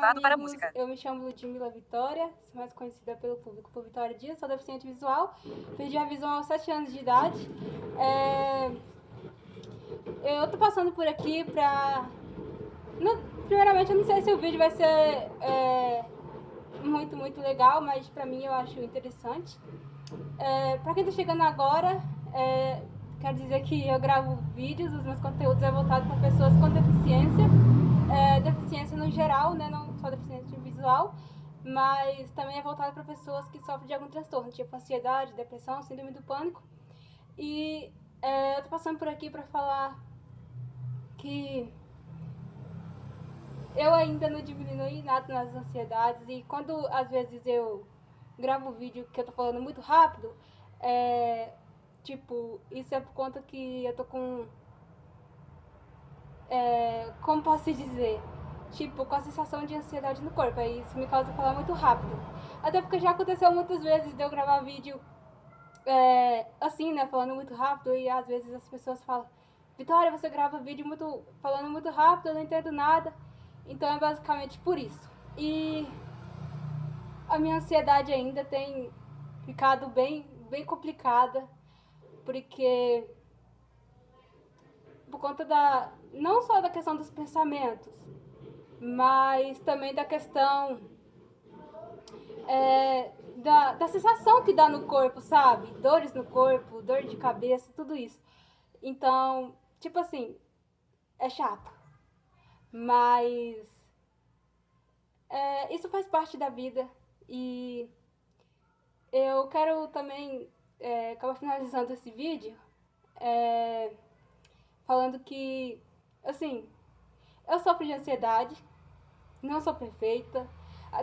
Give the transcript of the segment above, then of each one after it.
ativado para música. Eu me chamo Ludmila Vitória, sou mais conhecida pelo público por Vitória Dias, sou deficiente visual, perdi a visão aos 7 anos de idade. Eu tô passando por aqui pra... Primeiramente, eu não sei se o vídeo vai ser muito legal, mas pra mim eu acho interessante. Pra quem tá chegando agora, quero dizer que eu gravo vídeos, os meus conteúdos é voltado para pessoas com deficiência, deficiência no geral, né, não só deficiência visual, mas também é voltado para pessoas que sofrem de algum transtorno, tipo ansiedade, depressão, síndrome do pânico. E eu tô passando por aqui para falar que eu ainda não diminui nada nas ansiedades, e quando às vezes eu gravo um vídeo que eu tô falando muito rápido, tipo, isso é por conta que eu tô com... como posso dizer? Tipo, com a sensação de ansiedade no corpo, aí isso me causa falar muito rápido. Até porque já aconteceu muitas vezes de eu gravar vídeo assim, né, falando muito rápido, e às vezes as pessoas falam: Vitória, você grava vídeo falando muito rápido, eu não entendo nada. Então é basicamente por isso. E a minha ansiedade ainda tem ficado bem complicada, porque por conta não só da questão dos pensamentos, mas também da questão da sensação que dá no corpo, sabe? Dores no corpo, dor de cabeça, tudo isso. Então, tipo assim, é chato, mas isso faz parte da vida. E eu quero também acabar finalizando esse vídeo falando que, assim, eu sofro de ansiedade, não sou perfeita.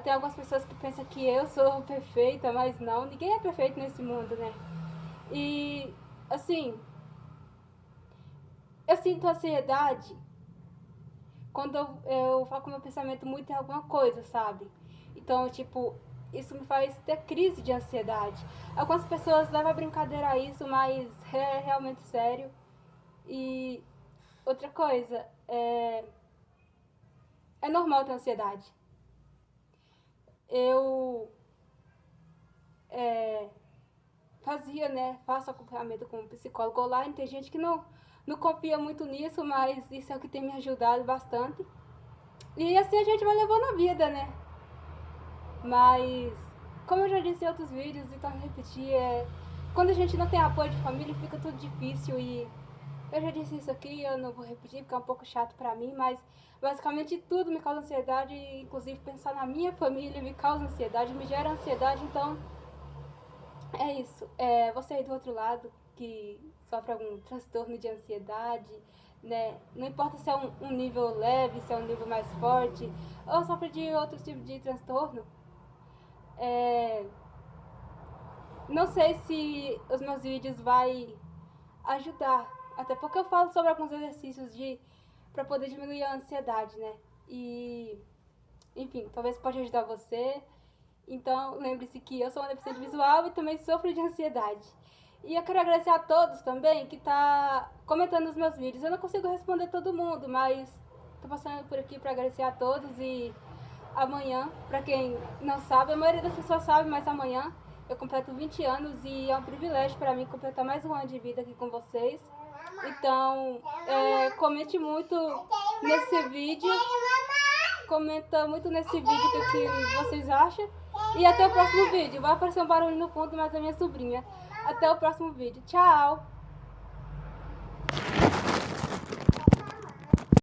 Tem algumas pessoas que pensam que eu sou perfeita, mas não, ninguém é perfeito nesse mundo, né? E, assim, eu sinto ansiedade quando eu foco meu pensamento muito em alguma coisa, sabe? Então, tipo, isso me faz ter crise de ansiedade. Algumas pessoas levam a brincadeira a isso, mas é realmente sério. E outra coisa, é normal ter ansiedade. Eu faço acompanhamento com um psicólogo online. Tem gente que não confia muito nisso, mas isso é o que tem me ajudado bastante. E assim a gente vai levando a vida, né? Mas, como eu já disse em outros vídeos e torno a repetir, quando a gente não tem apoio de família, fica tudo difícil. E eu já disse isso aqui, eu não vou repetir porque é um pouco chato pra mim, mas basicamente tudo me causa ansiedade, inclusive pensar na minha família me causa ansiedade, me gera ansiedade. Então é isso. Você aí do outro lado que sofre algum transtorno de ansiedade, né? Não importa se é um nível leve, se é um nível mais forte, ou sofre de outro tipo de transtorno, não sei se os meus vídeos vai ajudar, até porque eu falo sobre alguns exercícios para poder diminuir a ansiedade, né? E, enfim, talvez pode ajudar você. Então, lembre-se que eu sou uma deficiente visual e também sofro de ansiedade. E eu quero agradecer a todos também que tá comentando os meus vídeos. Eu não consigo responder todo mundo, mas tô passando por aqui para agradecer a todos. E amanhã, para quem não sabe, a maioria das pessoas sabe, mas amanhã eu completo 20 anos e é um privilégio para mim completar mais um ano de vida aqui com vocês. Então, comente muito nesse vídeo. Comenta muito nesse vídeo o que vocês acham. E até o próximo vídeo. Vai aparecer um barulho no fundo, mas é minha sobrinha. Até o próximo vídeo. Tchau!